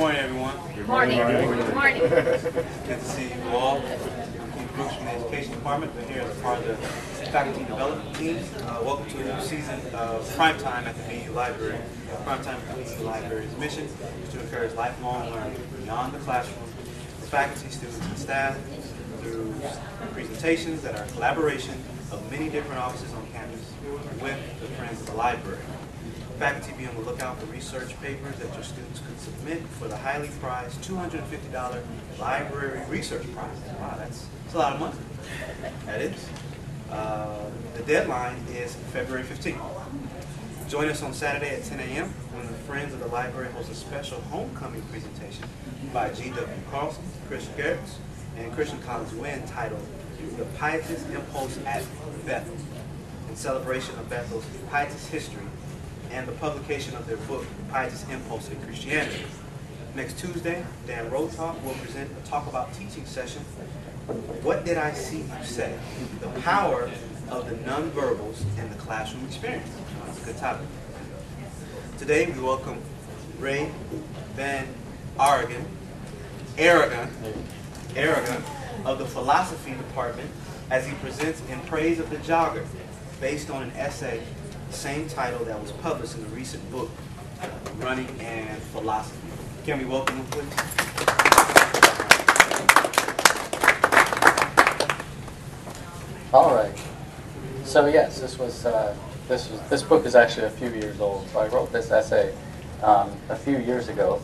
morning, everyone. Good morning. Good morning. Good to see you all. I'm Bruce from the Education Department. We're here as part of the faculty development team. Welcome to a new season of Primetime at the VU Library. Primetime at the VU Library's mission is to encourage lifelong learning beyond the classroom for faculty, students, and staff through presentations that are a collaboration of many different offices on campus with the Friends of the Library. Faculty be on the lookout for research papers that your students could submit for the highly prized $250 Library Research Prize. Wow, that's a lot of money. That is. The deadline is February 15th. Join us on Saturday at 10 a.m. when the Friends of the Library hosts a special homecoming presentation by G.W. Carlson, Christian Garretts, and Christian Collins Wynn titled The Pietist Impulse at Bethel, in celebration of Bethel's Pietist history and the publication of their book, Pietist Impulse in Christianity. Next Tuesday, Dan Rotalk will present a talk about teaching session, What Did I See You Say? The Power of the Nonverbals in the Classroom Experience. That's a good topic. Today we welcome Ray VanArragon of the Philosophy Department as he presents In Praise of the Jogger, based on an essay, the same title that was published in the recent book, Running and Philosophy. Can we welcome him, please? All right. So yes, this book is actually a few years old. So I wrote this essay a few years ago.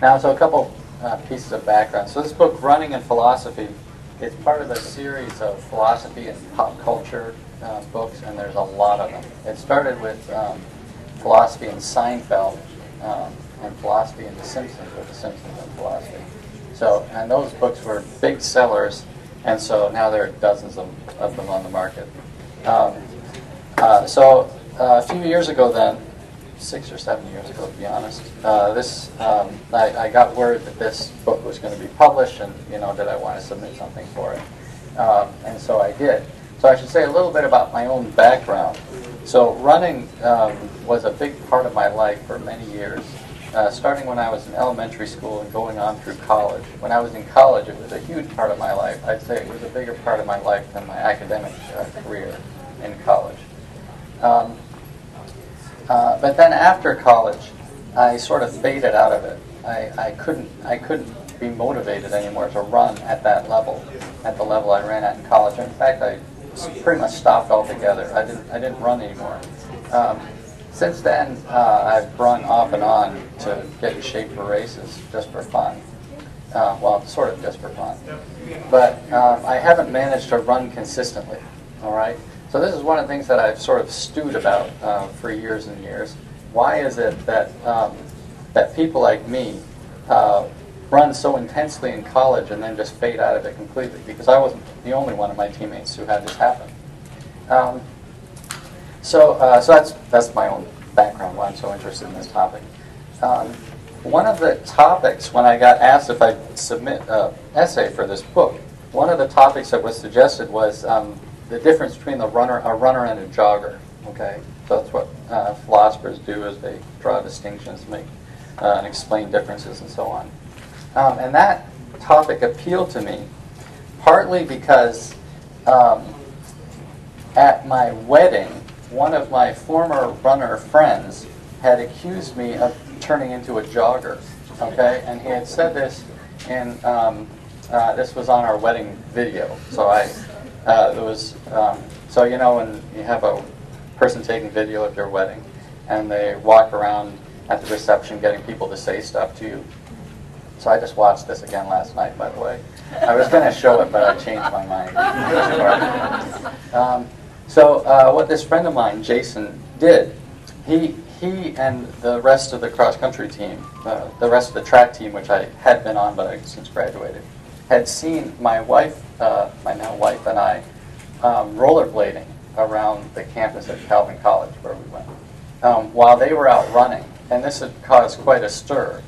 Now, so a couple pieces of background. So this book, Running and Philosophy, is part of a series of philosophy and pop culture books, and there's a lot of them. It started with philosophy in Seinfeld and philosophy in The Simpsons, with The Simpsons and philosophy. So, and those books were big sellers, and so now there are dozens of them on the market. So a few years ago then, 6 or 7 years ago to be honest, I got word that this book was going to be published, and did I want to submit something for it? And so I did. So I should say a little bit about my own background. So running was a big part of my life for many years, starting when I was in elementary school and going on through college. When I was in college, it was a huge part of my life. I'd say it was a bigger part of my life than my academic career in college. But then after college, I sort of faded out of it. I couldn't be motivated anymore to run at that level, at the level I ran at in college. In fact, I pretty much stopped altogether. I didn't run anymore. Since then, I've run off and on to get in shape for races, just for fun. Well, sort of just for fun. But I haven't managed to run consistently. All right. So this is one of the things that I've sort of stewed about for years and years. Why is it that that people like me run so intensely in college and then just fade out of it completely? Because I wasn't the only one of my teammates who had this happen. So that's my own background, why I'm so interested in this topic. One of the topics, when I got asked if I'd submit an essay for this book, one of the topics that was suggested was the difference between a runner and a jogger. Okay, so that's what philosophers do, is they draw distinctions, make and explain differences, and so on. And that topic appealed to me partly because at my wedding, one of my former runner friends had accused me of turning into a jogger. Okay, and he had said this in this was on our wedding video. So so when you have a person taking video of your wedding, and they walk around at the reception getting people to say stuff to you. So I just watched this again last night, by the way. I was going to show it, but I changed my mind. So what this friend of mine, Jason, did, he and the rest of the cross-country team, the rest of the track team, which I had been on but I since graduated, had seen my wife, my now wife, and I rollerblading around the campus at Calvin College, where we went, while they were out running. And this had caused quite a stir,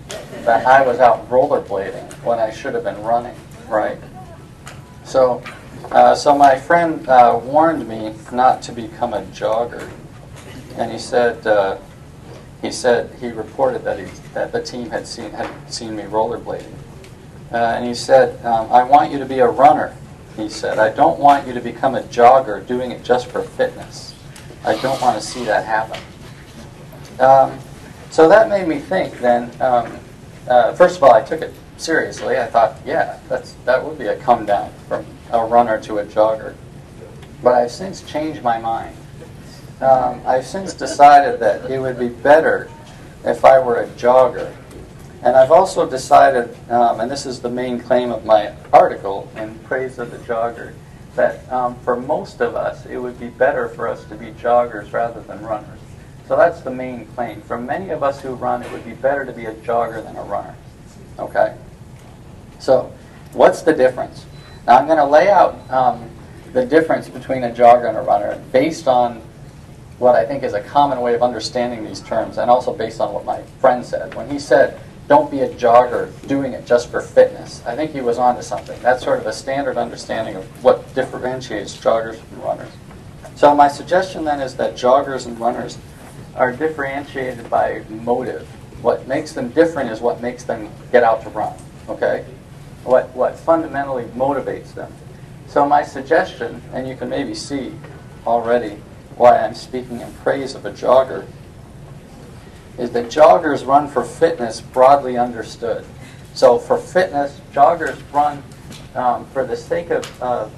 that I was out rollerblading when I should have been running, right? So my friend warned me not to become a jogger. And he said, he said he reported that the team had seen me rollerblading, and he said, "I want you to be a runner." He said, "I don't want you to become a jogger doing it just for fitness. I don't want to see that happen." So that made me think. Then, first of all, I took it seriously. I thought, yeah, that would be a come down from a runner to a jogger. But I've since changed my mind. I've since decided that it would be better if I were a jogger. And I've also decided, and this is the main claim of my article in praise of the jogger, that for most of us, it would be better for us to be joggers rather than runners. So that's the main claim. For many of us who run, it would be better to be a jogger than a runner. Okay? So, what's the difference? Now I'm going to lay out the difference between a jogger and a runner based on what I think is a common way of understanding these terms, and also based on what my friend said. When he said, "Don't be a jogger doing it just for fitness," I think he was onto something. That's sort of a standard understanding of what differentiates joggers from runners. So my suggestion then is that joggers and runners are differentiated by motive. What makes them different is what makes them get out to run. Okay? What fundamentally motivates them. So my suggestion, and you can maybe see already why I'm speaking in praise of a jogger, is that joggers run for fitness broadly understood. So for fitness, joggers run for the sake of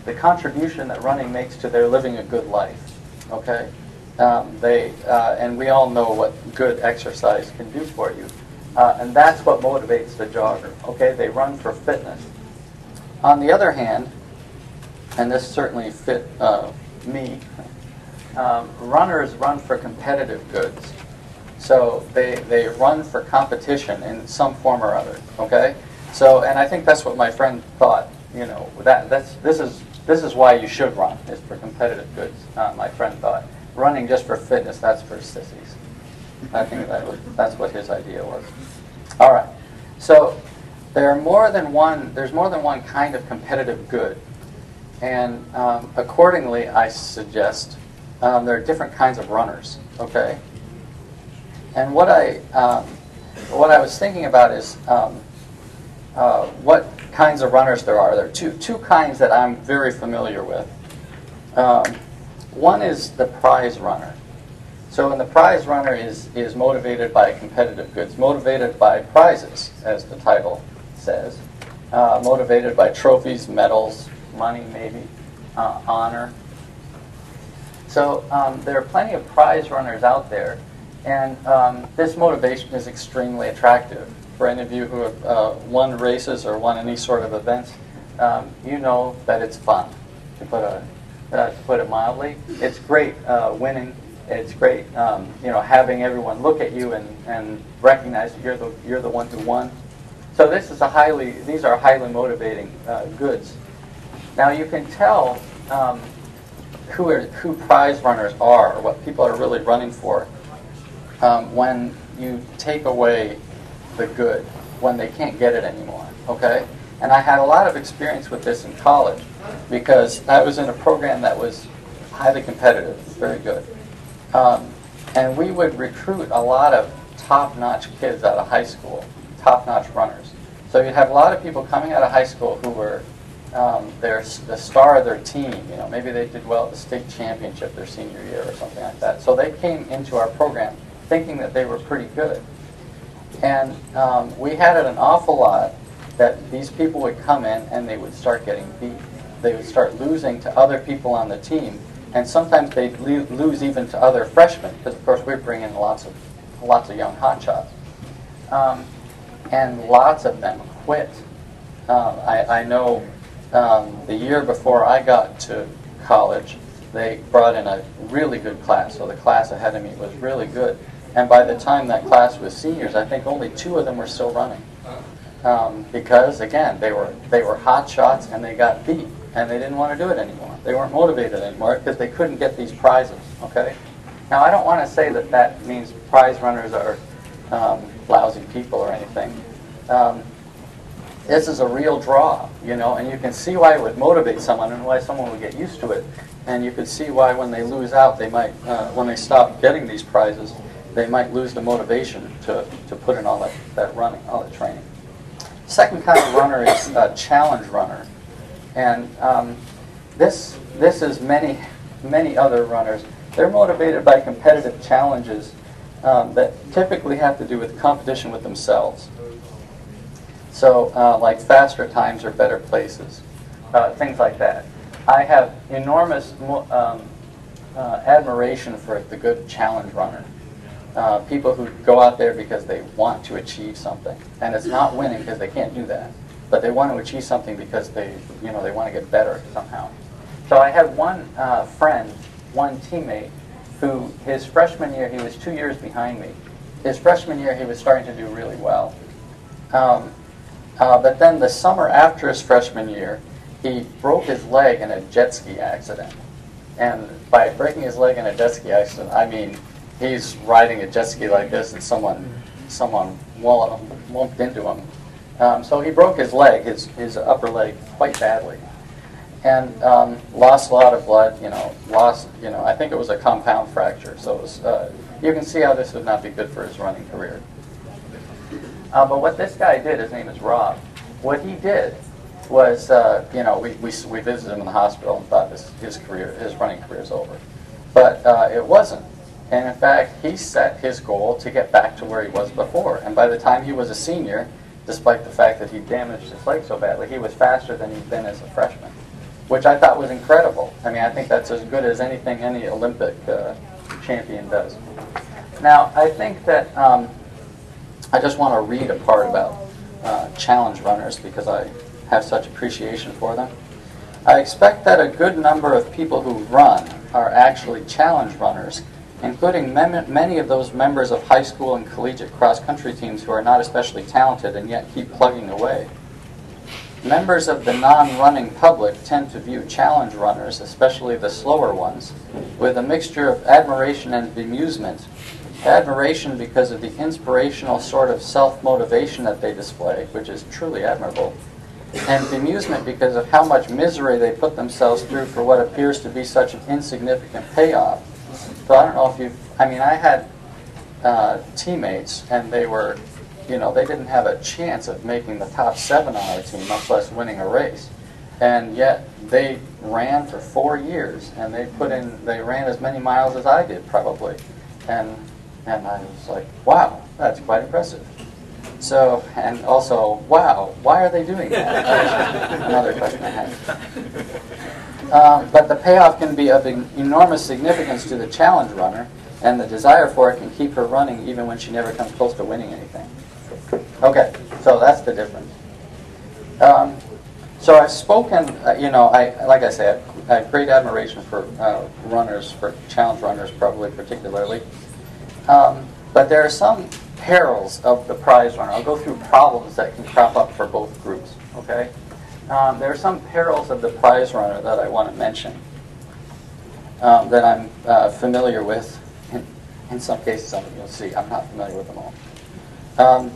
the contribution that running makes to their living a good life. Okay? And we all know what good exercise can do for you. And that's what motivates the jogger. Okay? They run for fitness. On the other hand, and this certainly fit me, runners run for competitive goods. So they run for competition in some form or other. Okay? So, and I think that's what my friend thought. You know, this is why you should run, is for competitive goods. My friend thought running just for fitness, that's for sissies. I think that's what his idea was. All right. So there's more than one kind of competitive good. And accordingly, I suggest there are different kinds of runners. Okay. And what I was thinking about is what kinds of runners there are. There are two kinds that I'm very familiar with. One is the prize runner. So, and the prize runner is motivated by competitive goods, motivated by prizes, as the title says, motivated by trophies, medals, money, maybe, honor. So there are plenty of prize runners out there, and this motivation is extremely attractive. For any of you who have won races or won any sort of events, you know that it's fun, to put it mildly. It's great winning. It's great, having everyone look at you and recognize that you're the one who won. So these are highly motivating goods. Now you can tell who prize runners are, or what people are really running for, when you take away the good, when they can't get it anymore. Okay, and I had a lot of experience with this in college because I was in a program that was highly competitive, very good. And we would recruit a lot of top-notch kids out of high school, top-notch runners. So you'd have a lot of people coming out of high school who were the star of their team. You know, maybe they did well at the state championship their senior year or something like that. So they came into our program thinking that they were pretty good. And we had it an awful lot that these people would come in and they would start getting beat. They would start losing to other people on the team. And sometimes they'd lose even to other freshmen, because of course we bring in lots of young hotshots, and lots of them quit. I know the year before I got to college, they brought in a really good class. So the class ahead of me was really good, and by the time that class was seniors, I think only 2 of them were still running, because again they were hotshots and they got beat. And they didn't want to do it anymore. They weren't motivated anymore because they couldn't get these prizes. Okay. Now I don't want to say that means prize runners are lousy people or anything. This is a real draw, and you can see why it would motivate someone and why someone would get used to it. And you could see why when they lose out, they might, when they stop getting these prizes, they might lose the motivation to put in all that running, all that training. Second kind of runner is a challenge runner. And this is many other runners. They're motivated by competitive challenges that typically have to do with competition with themselves. So like faster times or better places, things like that. I have enormous admiration for the good challenge runner. People who go out there because they want to achieve something. And it's not winning because they can't do that. But they want to achieve something because they want to get better somehow. So I had one friend, one teammate, who his freshman year, he was 2 years behind me. His freshman year, he was starting to do really well. But then the summer after his freshman year, he broke his leg in a jet ski accident. And by breaking his leg in a jet ski accident, I mean he's riding a jet ski like this and someone lumped into him. So he broke his leg, his upper leg, quite badly. And lost a lot of blood, I think it was a compound fracture. So it was, you can see how this would not be good for his running career. But what this guy did, his name is Rob, what he did was, we visited him in the hospital and thought his running career is over. But it wasn't. And in fact, he set his goal to get back to where he was before. And by the time he was a senior, despite the fact that he damaged his leg so badly, he was faster than he'd been as a freshman, which I thought was incredible. I mean, I think that's as good as anything any Olympic champion does. Now, I think that I just want to read a part about challenge runners because I have such appreciation for them. I expect that a good number of people who run are actually challenge runners, including many of those members of high school and collegiate cross-country teams who are not especially talented and yet keep plugging away. Members of the non-running public tend to view challenge runners, especially the slower ones, with a mixture of admiration and bemusement. Admiration because of the inspirational sort of self-motivation that they display, which is truly admirable, and bemusement because of how much misery they put themselves through for what appears to be such an insignificant payoff. So I don't know if I had teammates, and they were, they didn't have a chance of making the top 7 on our team, much less winning a race. And yet they ran for 4 years, and they ran as many miles as I did probably. And I was like, wow, that's quite impressive. So, and also, wow, why are they doing that? Another question I had. But the payoff can be of enormous significance to the challenge runner, and the desire for it can keep her running even when she never comes close to winning anything. Okay, so that's the difference. So I've spoken, like I said, I have great admiration for runners, for challenge runners probably particularly. But there are some perils of the prize runner. I'll go through problems that can crop up for both groups, okay? There are some perils of the prize runner that I want to mention that I'm familiar with. In some cases, you'll see, I'm not familiar with them all.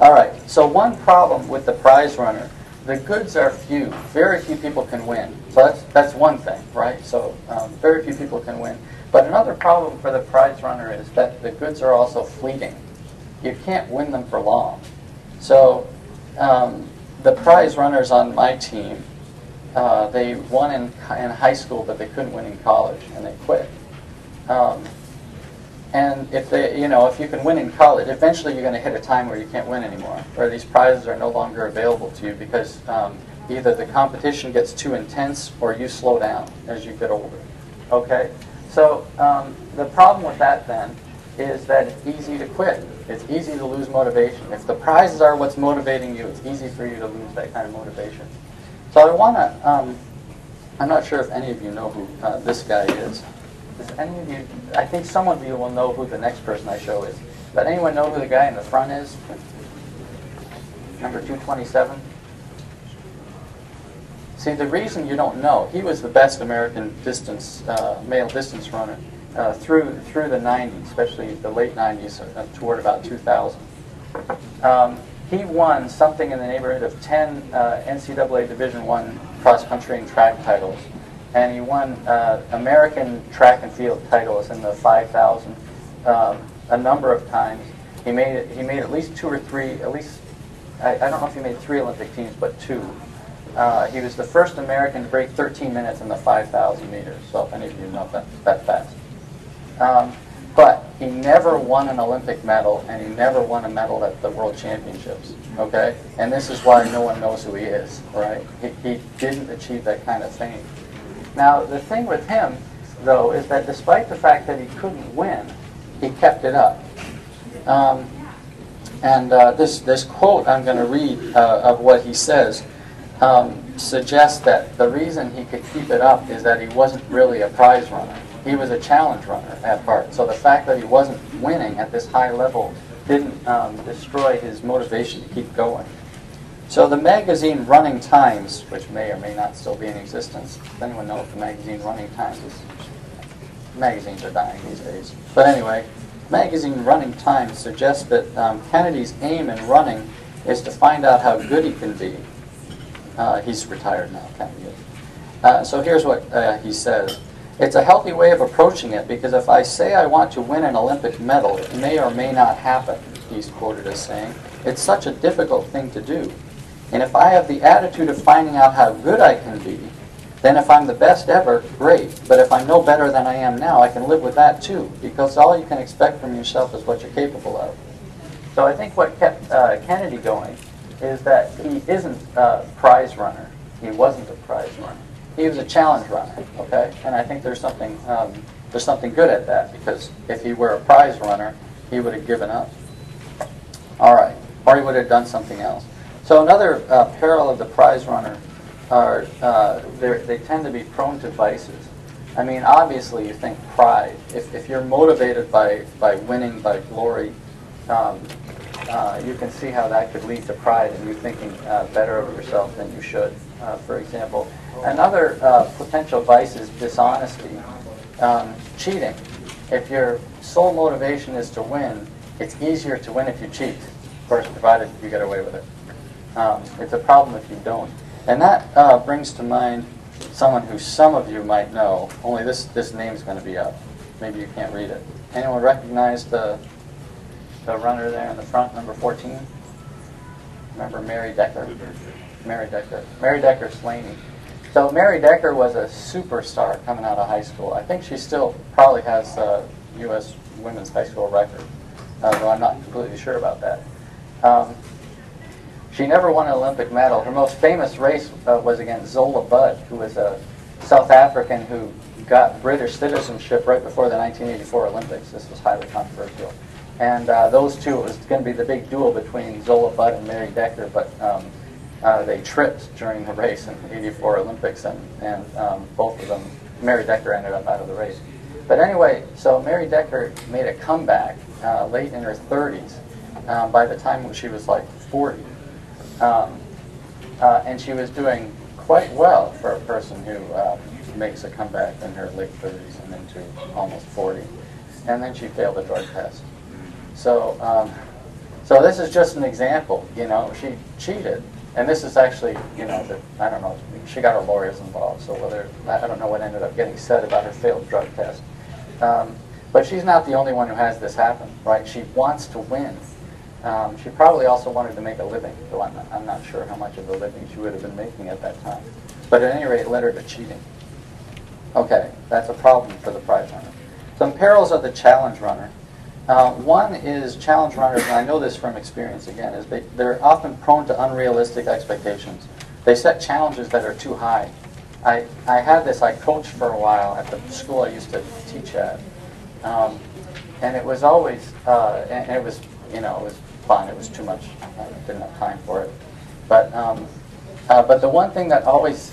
All right, so one problem with the prize runner, the goods are few. Very few people can win. So that's one thing, right? So very few people can win. But another problem for the prize runner is that the goods are also fleeting. You can't win them for long. So the prize runners on my team, they won in high school, but they couldn't win in college, and they quit. And if you can win in college, eventually you're going to hit a time where you can't win anymore, where these prizes are no longer available to you because either the competition gets too intense or you slow down as you get older. Okay? So the problem with that then is that it's easy to quit. It's easy to lose motivation. If the prizes are what's motivating you, it's easy for you to lose that kind of motivation. So I want to, I'm not sure if any of you know who this guy is. Does any of you, I think some of you will know who the next person I show is. But anyone know who the guy in the front is? Number 227? See, the reason you don't know, he was the best American male distance runner through the 90s, especially the late 90s toward about 2000. He won something in the neighborhood of 10 NCAA Division I cross-country and track titles. And he won American track and field titles in the 5,000 a number of times. He made at least two or three, at least, I don't know if he made 3 Olympic teams, but 2. He was the first American to break 13 minutes in the 5,000 meters, so if any of you know that fast. But he never won an Olympic medal, and he never won a medal at the World Championships, okay? And this is why no one knows who he is, right? He didn't achieve that kind of fame. Now, the thing with him, though, is that despite the fact that he couldn't win, he kept it up. This quote I'm going to read of what he says suggests that the reason he could keep it up is that he wasn't really a prize runner. He was a challenge runner at heart. So the fact that he wasn't winning at this high level didn't destroy his motivation to keep going. So the magazine Running Times, which may or may not still be in existence, does anyone know if the magazine Running Times is... Magazines are dying these days. But anyway, magazine Running Times suggests that Kennedy's aim in running is to find out how good he can be. He's retired now, Kennedy is. So here's what he says. It's a healthy way of approaching it, because if I say I want to win an Olympic medal, it may or may not happen, he's quoted as saying. It's such a difficult thing to do. And if I have the attitude of finding out how good I can be, then if I'm the best ever, great. But if I'm no better than I am now, I can live with that too, because all you can expect from yourself is what you're capable of. So I think what kept Kennedy going is that he isn't a prize runner. He wasn't a prize runner. He was a challenge runner, okay? And I think there's something good at that, because if he were a prize runner, he would have given up. All right, or he would have done something else. So another peril of the prize runner are they tend to be prone to vices. I mean, obviously, you think pride. If you're motivated by winning, by glory, you can see how that could lead to pride and you thinking better of yourself than you should, for example. Another potential vice is dishonesty, cheating. If your sole motivation is to win, it's easier to win if you cheat, of course, provided you get away with it. It's a problem if you don't. And that brings to mind someone who some of you might know, only this name's going to be up. Maybe you can't read it. Anyone recognize the runner there in the front, number 14? Remember Mary Decker? Mary Decker. Mary Decker Slaney. So Mary Decker was a superstar coming out of high school. I think she still probably has the U.S. women's high school record, though I'm not completely sure about that. She never won an Olympic medal. Her most famous race was against Zola Budd, who was a South African who got British citizenship right before the 1984 Olympics. This was highly controversial. And those two, it was going to be the big duel between Zola Budd and Mary Decker, but they tripped during the race in the 84 Olympics, and both of them, Mary Decker ended up out of the race. But anyway, so Mary Decker made a comeback late in her 30s, by the time she was like 40. And she was doing quite well for a person who makes a comeback in her late 30s and into almost 40. And then she failed a drug test. So, so this is just an example. You know, she cheated, and this is actually, you know, I don't know. She got her lawyers involved, so whether I don't know what ended up getting said about her failed drug test. But she's not the only one who has this happen, right? She wants to win. She probably also wanted to make a living, though I'm not sure how much of a living she would have been making at that time. But at any rate, it led her to cheating. Okay, that's a problem for the prize runner. Some perils of the challenge runner. One is challenge runners, and I know this from experience again, is they're often prone to unrealistic expectations. They set challenges that are too high. I had this, I coached for a while at the school I used to teach at. And it was always, and it was, you know, it was fun, it was too much, I didn't have time for it. But the one thing that always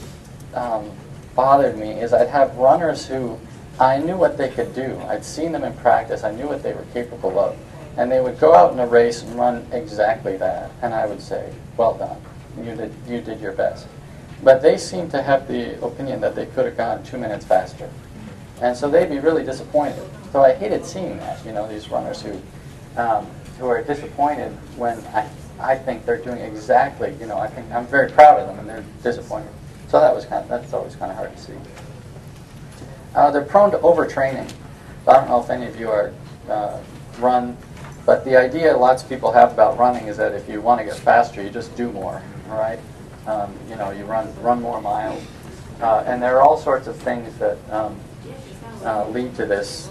bothered me is I'd have runners who I knew what they could do. I'd seen them in practice. I knew what they were capable of. And they would go out in a race and run exactly that. And I would say, well done. You did your best. But they seemed to have the opinion that they could have gone 2 minutes faster. And so they'd be really disappointed. So I hated seeing that, you know, these runners who are disappointed when I think they're doing exactly, you know, I think I'm very proud of them and they're disappointed. So that's always kind of hard to see. They're prone to overtraining. I don't know if any of you are run. But the idea lots of people have about running is that if you want to get faster, you just do more, right? You know, you run more miles. And there are all sorts of things that lead to this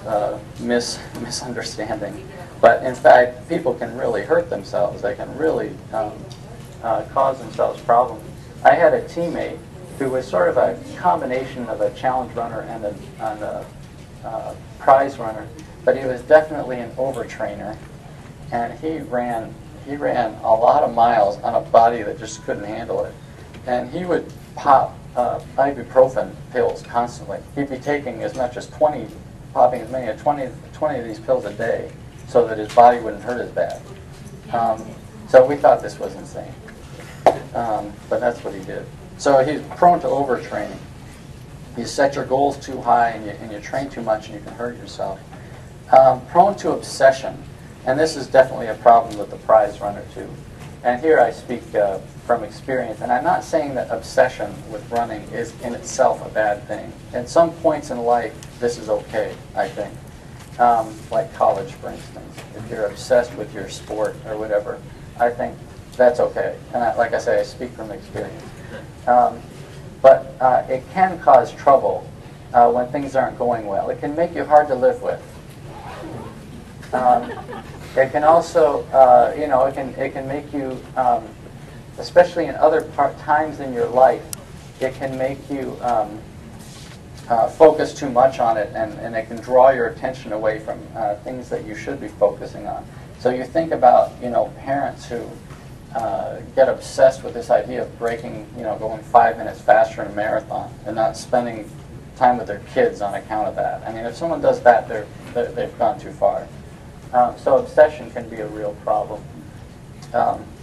misunderstanding. But in fact, people can really hurt themselves. They can really cause themselves problems. I had a teammate who was sort of a combination of a challenge runner and a prize runner, but he was definitely an overtrainer, and he ran a lot of miles on a body that just couldn't handle it, and he would pop ibuprofen pills constantly. He'd be taking as much as 20, popping as many as 20 of these pills a day, so that his body wouldn't hurt as bad. So we thought this was insane, but that's what he did. So he's prone to overtraining. You set your goals too high and you train too much and you can hurt yourself. Prone to obsession, and this is definitely a problem with the prize runner too. And here I speak from experience, and I'm not saying that obsession with running is in itself a bad thing. At some points in life, this is okay, I think. Like college, for instance. If you're obsessed with your sport or whatever, I think that's okay. And like I say, I speak from experience. But it can cause trouble when things aren't going well. It can make you hard to live with. It can also, you know, it can make you, especially in other times in your life, it can make you focus too much on it, and it can draw your attention away from things that you should be focusing on. So you think about, you know, parents who get obsessed with this idea of breaking, you know, going 5 minutes faster in a marathon and not spending time with their kids on account of that. I mean, if someone does that, they've gone too far. So obsession can be a real problem.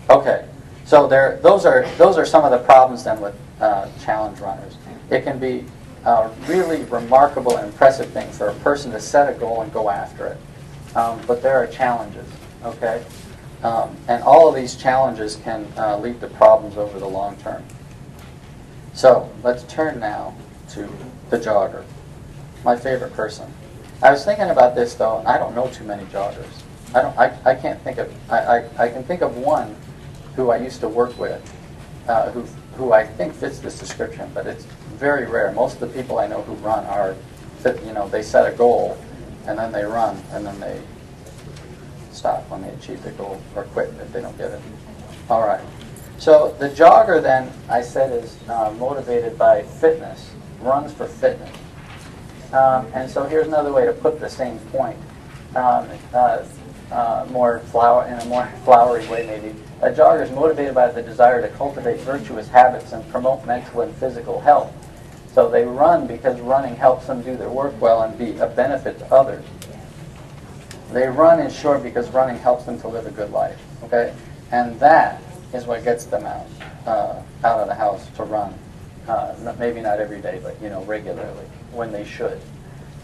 Okay, so those are some of the problems then with challenge runners. It can be a really remarkable and impressive thing for a person to set a goal and go after it. But there are challenges, okay? And all of these challenges can lead to problems over the long term. So let's turn now to the jogger, my favorite person. I was thinking about this though, and I don't know too many joggers. I can't think of. I can think of one who I used to work with, who I think fits this description, but it's very rare. Most of the people I know who run are, you know, they set a goal, and then they run, and then they stop when they achieve their goal, or quit if they don't get it. All right. So the jogger then, I said, is motivated by fitness, runs for fitness. And so here's another way to put the same point, in a more flowery way maybe. A jogger is motivated by the desire to cultivate virtuous habits and promote mental and physical health. So they run because running helps them do their work well and be a benefit to others. They run, in short, because running helps them to live a good life. Okay, and that is what gets them out of the house to run. Maybe not every day, but you know, regularly when they should.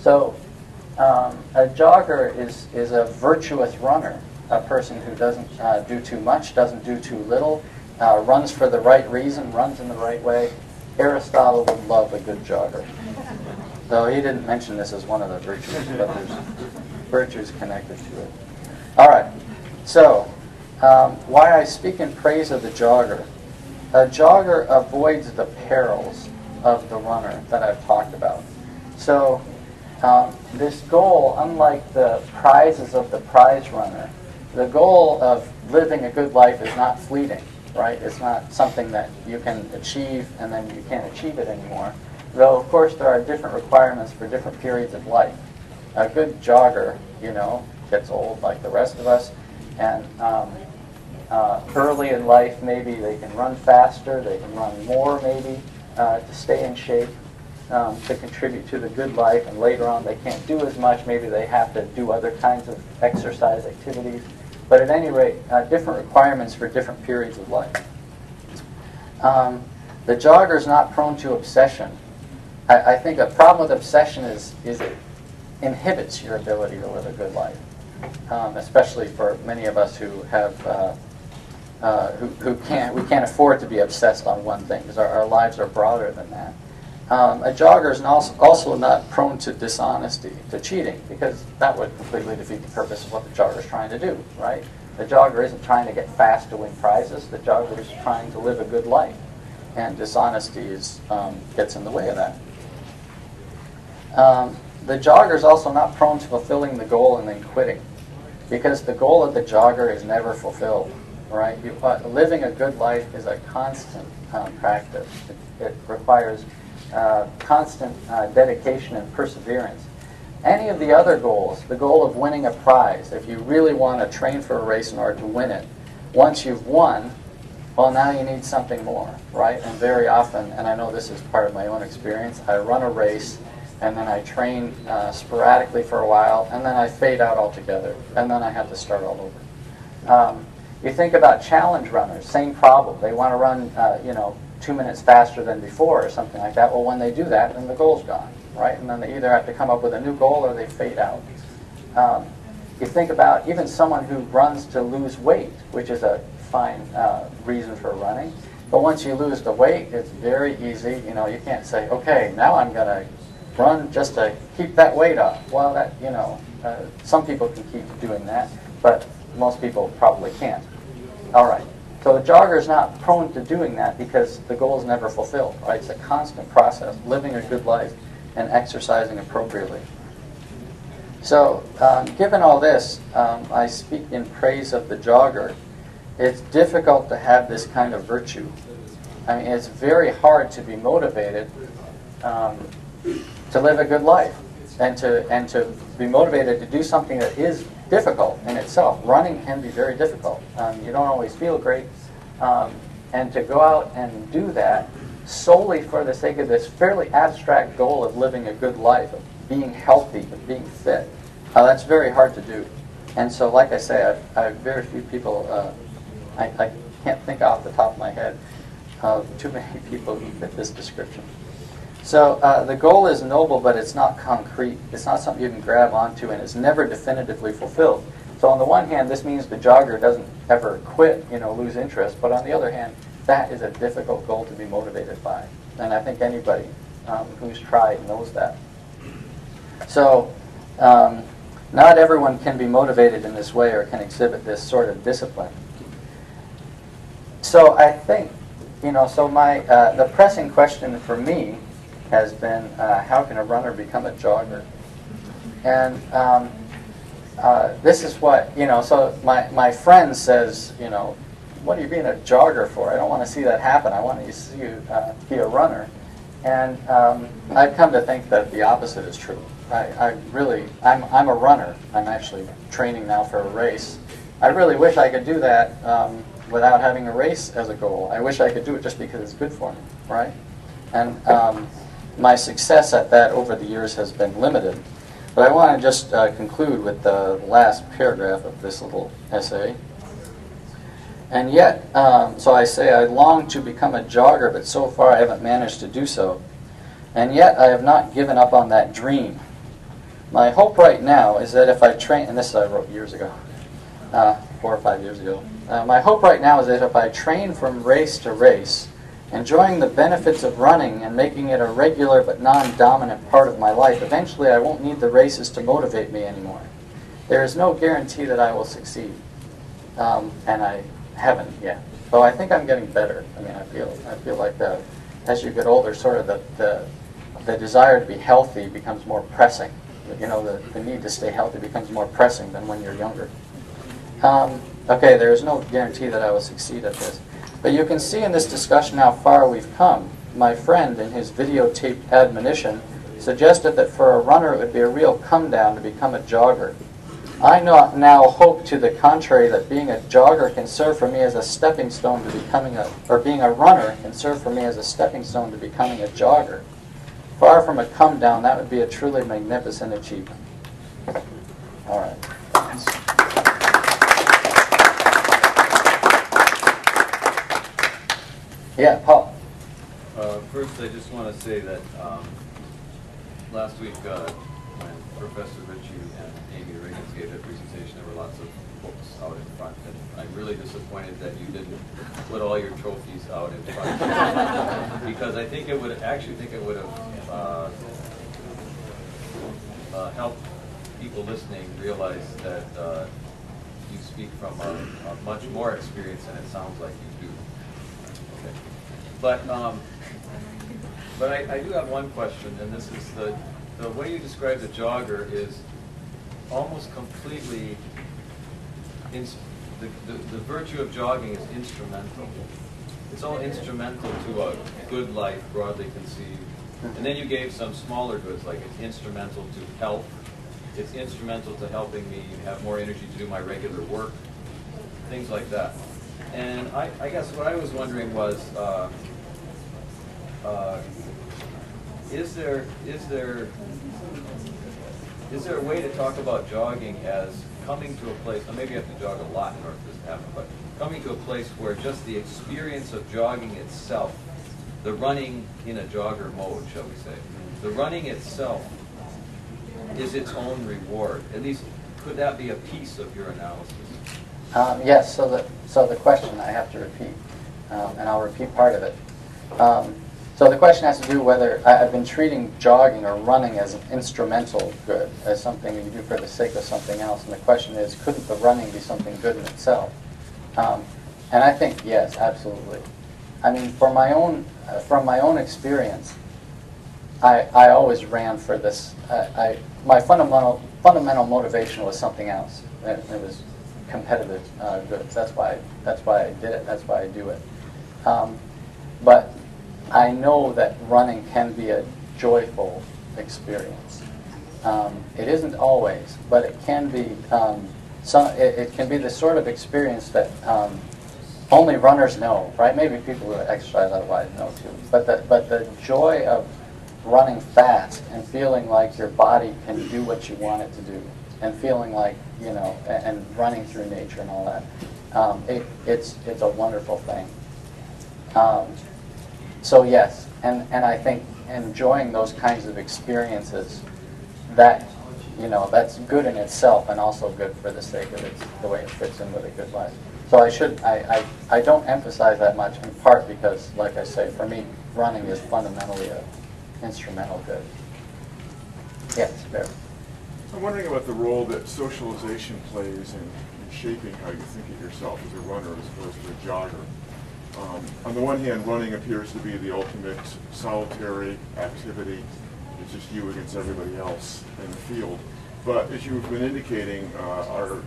So a jogger is a virtuous runner, a person who doesn't do too much, doesn't do too little, runs for the right reason, runs in the right way. Aristotle would love a good jogger. Though he didn't mention this as one of the virtues, but there's virtues connected to it. All right, so why I speak in praise of the jogger. A jogger avoids the perils of the runner that I've talked about. So this goal, unlike the prizes of the prize runner, the goal of living a good life is not fleeting, right? It's not something that you can achieve and then you can't achieve it anymore. Though, of course, there are different requirements for different periods of life. A good jogger, you know, gets old like the rest of us, and early in life, maybe they can run faster, they can run more maybe to stay in shape, to contribute to the good life, and later on they can't do as much, maybe they have to do other kinds of exercise activities. But at any rate, different requirements for different periods of life. The jogger is not prone to obsession. I think a problem with obsession is it inhibits your ability to live a good life, especially for many of us who have we can't afford to be obsessed on one thing because our lives are broader than that. A jogger is also not prone to dishonesty, to cheating, because that would completely defeat the purpose of what the jogger is trying to do, right? The jogger isn't trying to get fast to win prizes. The jogger is trying to live a good life, and dishonesty gets in the way of that. The jogger is also not prone to fulfilling the goal and then quitting, because the goal of the jogger is never fulfilled, right? Living a good life is a constant practice. It requires constant dedication and perseverance. Any of the other goals, the goal of winning a prize, if you really want to train for a race in order to win it, once you've won, well, now you need something more, right? And very often, and I know this is part of my own experience, I run a race, and then I train sporadically for a while, and then I fade out altogether, and then I have to start all over. You think about challenge runners, same problem. They want to run, 2 minutes faster than before or something like that. Well, when they do that, then the goal's gone, right? And then they either have to come up with a new goal or they fade out. You think about even someone who runs to lose weight, which is a fine reason for running. But once you lose the weight, it's very easy. You can't say, okay, now I'm going to run just to keep that weight off. Well, some people can keep doing that, but most people probably can't. All right. So the jogger is not prone to doing that because the goal is never fulfilled, right? It's a constant process, living a good life and exercising appropriately. So given all this, I speak in praise of the jogger. It's difficult to have this kind of virtue. I mean, it's very hard to be motivated to live a good life and to be motivated to do something that is difficult in itself. Running can be very difficult. You don't always feel great. And to go out and do that solely for the sake of this fairly abstract goal of living a good life, of being healthy, of being fit, that's very hard to do. And so, like I say, I have very few people, I can't think off the top of my head of too many people who fit this description. So the goal is noble, but it's not concrete. It's not something you can grab onto, and it's never definitively fulfilled. So on the one hand, this means the jogger doesn't ever quit, lose interest. But on the other hand, that is a difficult goal to be motivated by. And I think anybody who's tried knows that. So not everyone can be motivated in this way or can exhibit this sort of discipline. So I think, so the pressing question for me has been, how can a runner become a jogger? And this is what, so my friend says, what are you being a jogger for? I don't want to see that happen. I want to see you be a runner. And I've come to think that the opposite is true. I'm a runner. I'm actually training now for a race. I really wish I could do that without having a race as a goal. I wish I could do it just because it's good for me, right? And my success at that over the years has been limited. But I want to just conclude with the last paragraph of this little essay. And yet, so I say, I long to become a jogger, but so far I haven't managed to do so. And yet I have not given up on that dream. My hope right now is that if I train, and this I wrote years ago, 4 or 5 years ago. My hope right now is that if I train from race to race, enjoying the benefits of running and making it a regular but non-dominant part of my life, eventually I won't need the races to motivate me anymore. There is no guarantee that I will succeed, and I haven't yet. Though I think I'm getting better. I mean, I feel like as you get older, sort of the desire to be healthy becomes more pressing. The need to stay healthy becomes more pressing than when you're younger. Okay, there is no guarantee that I will succeed at this. But you can see in this discussion how far we've come. My friend, in his videotaped admonition, suggested that for a runner it would be a real come-down to become a jogger. I now hope to the contrary that being a jogger can serve for me as a stepping stone to becoming being a runner can serve for me as a stepping stone to becoming a jogger. Far from a come-down, that would be a truly magnificent achievement. All right. Yeah, Paul. First, I just want to say that last week when Professor Ritchie and Amy Riggins gave that presentation, there were lots of books out in front. And I'm really disappointed that you didn't put all your trophies out in front. Because I think it would, actually think it would have helped people listening realize that you speak from a much more experience than it sounds like you do. Okay. But I do have one question, and this is the way you describe the jogger is almost completely, the virtue of jogging is instrumental. It's all instrumental to a good life, broadly conceived. And then you gave some smaller goods, like it's instrumental to health. It's instrumental to helping me have more energy to do my regular work, things like that. And I guess what I was wondering was, is there a way to talk about jogging as coming to a place, now maybe you have to jog a lot in order for this to happen, but coming to a place where just the experience of jogging itself, the running in a jogger mode, shall we say, the running itself is its own reward. At least, could that be a piece of your analysis? Yes, so the question I have to repeat, and I'll repeat part of it. So the question has to do whether I've been treating jogging or running as an instrumental good, as something you do for the sake of something else. And the question is, couldn't the running be something good in itself? And I think yes, absolutely. I mean, from my own experience, I always ran for this. My fundamental motivation was something else. It was competitive goods. That's why I did it. That's why I do it. But I know that running can be a joyful experience. It isn't always, but it can be. It can be the sort of experience that only runners know, right? Maybe people who exercise otherwise know too. But the joy of running fast and feeling like your body can do what you want it to do, and feeling like, you know, and running through nature and all that, it's a wonderful thing. So yes, and I think enjoying those kinds of experiences, that, you know, that's good in itself and also good for the sake of it, the way it fits in with a good life. So I don't emphasize that much, in part because, like I say, for me, running is fundamentally a instrumental good. Yes, Barry. I'm wondering about the role that socialization plays in shaping how you think of yourself as a runner as opposed to a jogger. On the one hand, running appears to be the ultimate solitary activity. It's just you against everybody else in the field. But as you've been indicating, our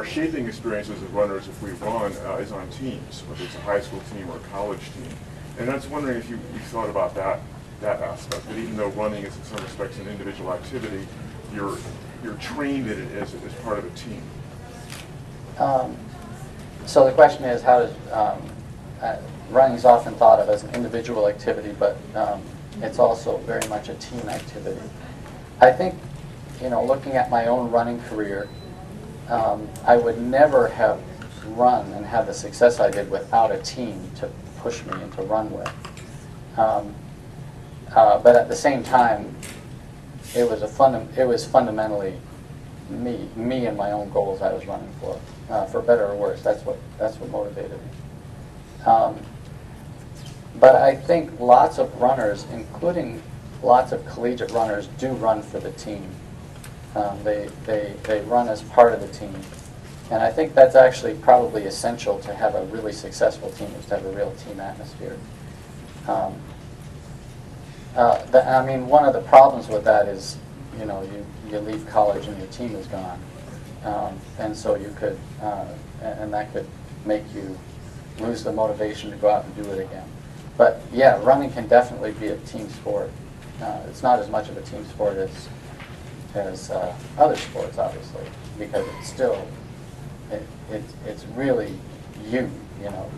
shaping experiences as runners, if we run, is on teams, whether it's a high school team or a college team. And I was wondering if you thought about that aspect, that even though running is in some respects an individual activity, you're trained in it as part of a team. So the question is, how does running is often thought of as an individual activity, but it's also very much a team activity. I think, you know, looking at my own running career, I would never have run and had the success I did without a team to push me and to run with. But at the same time, it was fundamentally me and my own goals I was running for better or worse. That's what motivated me. But I think lots of runners, including lots of collegiate runners, do run for the team. They run as part of the team. And I think that's actually probably essential to have a really successful team, is to have a real team atmosphere. I mean, one of the problems with that is, you know, you leave college and your team is gone. And so you could, and that could make you lose the motivation to go out and do it again. But yeah, running can definitely be a team sport. It's not as much of a team sport as other sports, obviously, because it's still, it's really you know,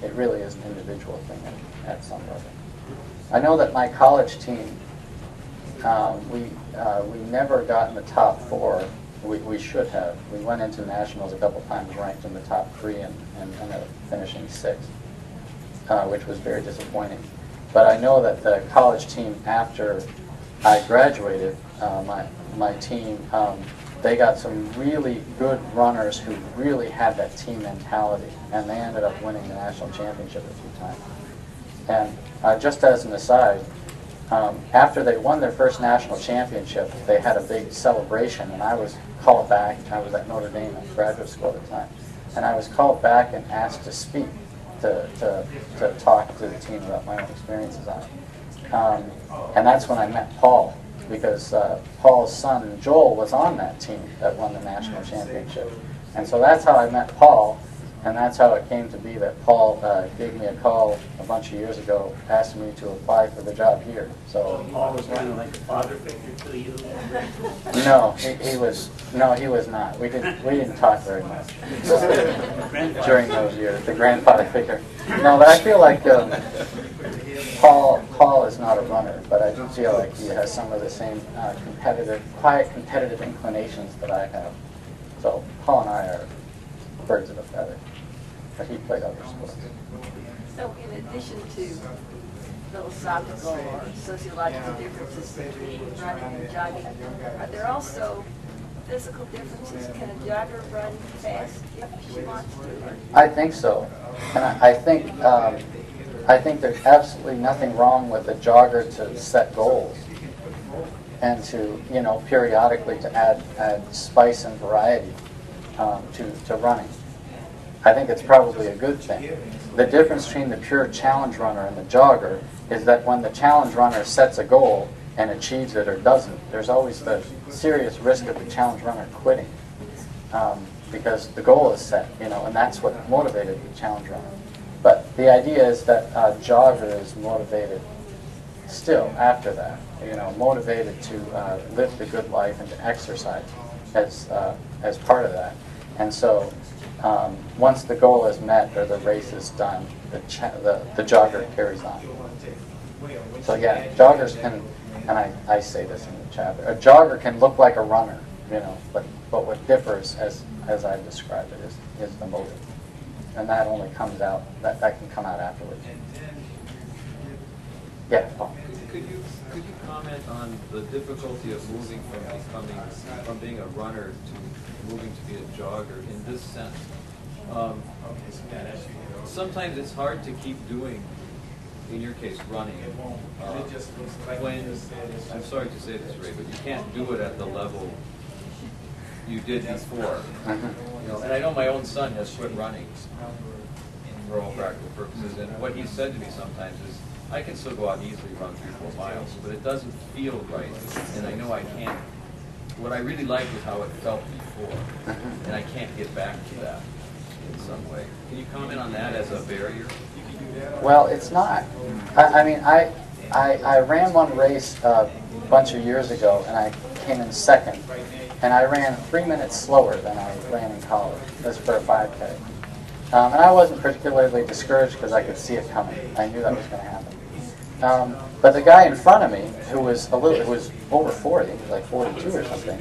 it really is an individual thing at some level. I know that my college team, we never got in the top 4. We should have. We went into nationals a couple times, ranked in the top 3, and ended up finishing 6th, which was very disappointing. But I know that the college team, after I graduated, my team, they got some really good runners who really had that team mentality, and they ended up winning the national championship a few times. And just as an aside, after they won their first national championship, they had a big celebration, and I was called back. I was at Notre Dame at graduate school at the time, and I was called back and asked to speak, to talk to the team about my own experiences on it. And that's when I met Paul, because Paul's son Joel was on that team that won the national championship. And so that's how I met Paul, and that's how it came to be that Paul gave me a call a bunch of years ago, asking me to apply for the job here. So Paul was kind of like a father figure to you. no, he was not. We didn't talk very much during those years. The grandfather figure. No, but I feel like Paul is not a runner, but I do feel like he has some of the same quiet competitive inclinations that I have. So Paul and I are birds of a feather, but he played other sports. So in addition to philosophical or sociological differences between running and jogging, are there also physical differences? Can a jogger run fast if she wants to? I think so, and I think there's absolutely nothing wrong with a jogger to set goals and to, periodically to add spice and variety to running. I think it's probably a good thing. The difference between the pure challenge runner and the jogger is that when the challenge runner sets a goal and achieves it or doesn't, there's always the serious risk of the challenge runner quitting because the goal is set, and that's what motivated the challenge runner. But the idea is that a jogger is motivated still after that, motivated to live the good life and to exercise as part of that. And so once the goal is met or the race is done, the jogger carries on. So yeah, joggers can, and I say this in the chapter, a jogger can look like a runner, but what differs, as I've described it, is the motive. And that only comes out, that can come out afterwards. Yeah, Paul. Could you comment on the difficulty of moving from being a runner to moving to be a jogger in this sense? Sometimes it's hard to keep doing, in your case, running. When, I'm sorry to say this, Ray, but you can't do it at the level you did before. And I know my own son has quit running for all practical purposes, and what he said to me sometimes is, I can still go out and easily run 3-4 miles, but it doesn't feel right, and I know I can't. What I really like is how it felt before, and I can't get back to that in some way. Can you comment on that as a barrier? Well, it's not. I ran one race a bunch of years ago, and I came in second, and I ran 3 minutes slower than I ran in college. This for a 5K. And I wasn't particularly discouraged because I could see it coming. I knew that was going to happen. But the guy in front of me, who was over 40, like 42 or something,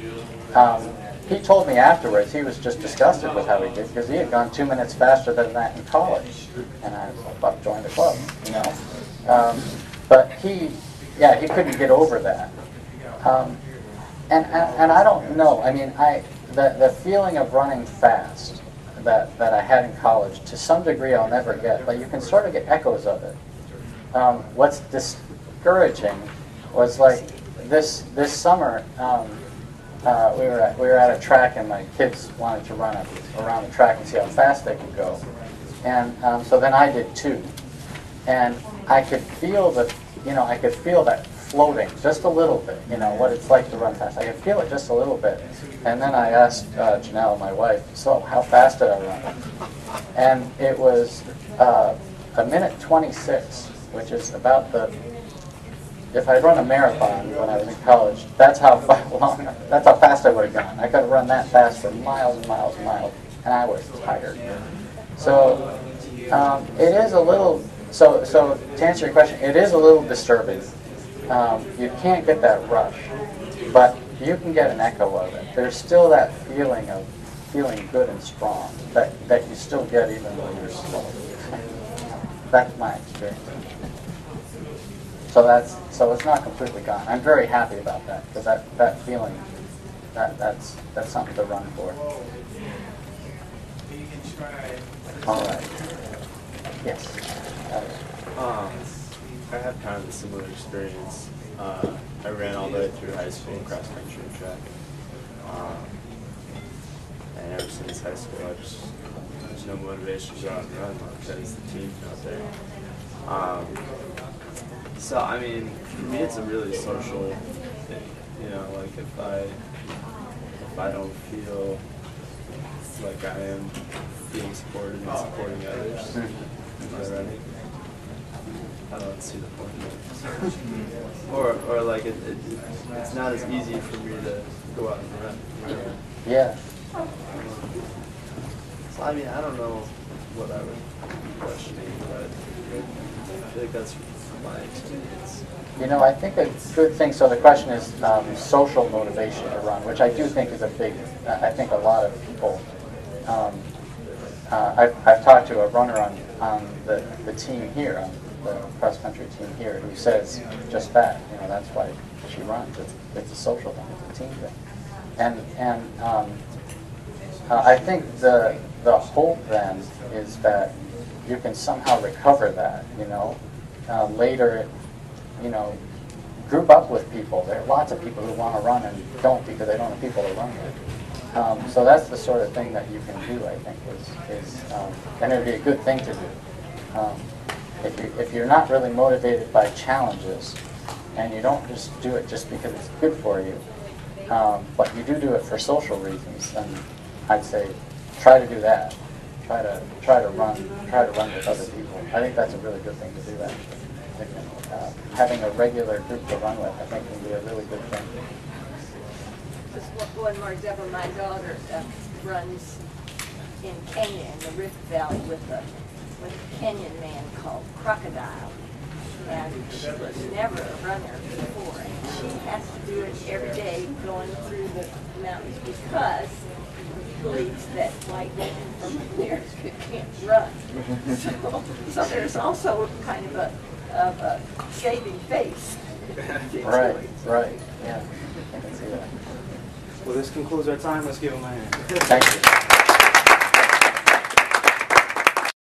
he told me afterwards he was just disgusted with how he did because he had gone 2 minutes faster than that in college. And I was like, well, join the club, But he couldn't get over that. And I don't know. I mean, the feeling of running fast that I had in college, to some degree I'll never get, but you can sort of get echoes of it. What's discouraging was like this summer we were at a track and my kids wanted to run around the track and see how fast they could go, and so then I did too, and I could feel that floating just a little bit, what it's like to run fast. I could feel it just a little bit. And then I asked Janelle, my wife, so how fast did I run? And it was a minute 26, which is about if I run a marathon when I was in college, that's how fast I would have gone. I could have run that fast for miles and miles and miles, and I was tired. So it is a little, so to answer your question, it is a little disturbing. You can't get that rush, but you can get an echo of it. There's still that feeling of feeling good and strong that you still get even when you're slow. That's my experience. so it's not completely gone. I'm very happy about that because that feeling, that's something to run for. All right. Yes. I have kind of a similar experience. I ran all the way through high school cross country and track. And ever since high school, there's no motivation to go out and run because the team's not there. So, I mean, for me, it's a really social thing. You know, like if I don't feel like I am being supported and supporting others in my running, I don't see the point of it. or like it's not as easy for me to go out and run. Right? Yeah. So I mean, I don't know what I would be questioning, but I feel like that's my experience. You know, I think a good thing, so the question is social motivation to run, which I do think is a big, I think a lot of people, I've talked to a runner on the team here, on the cross-country team here, who says just that, you know, that's why she runs. It's a social thing, it's a team thing. And I think the hope then is that you can somehow recover that, you know. Later, you know, group up with people. There are lots of people who want to run and don't because they don't have people to run with. So that's the sort of thing that you can do, I think, and it would be a good thing to do. If you're not really motivated by challenges, and you don't just do it just because it's good for you, but you do it for social reasons, then I'd say try to do that. Try to run with other people. I think that's a really good thing to do. Actually, having a regular group to run with, I think, can be a really good thing. Just one more example. My daughter runs in Kenya in the Rift Valley with a Kenyan man called Crocodile, and she was never a runner before, and she has to do it every day going through the mountains because he believes that white women from America can't run. So there's also kind of a saving face. Right, yeah, I can see that. Well, this concludes our time. Let's give them a hand. Thank you.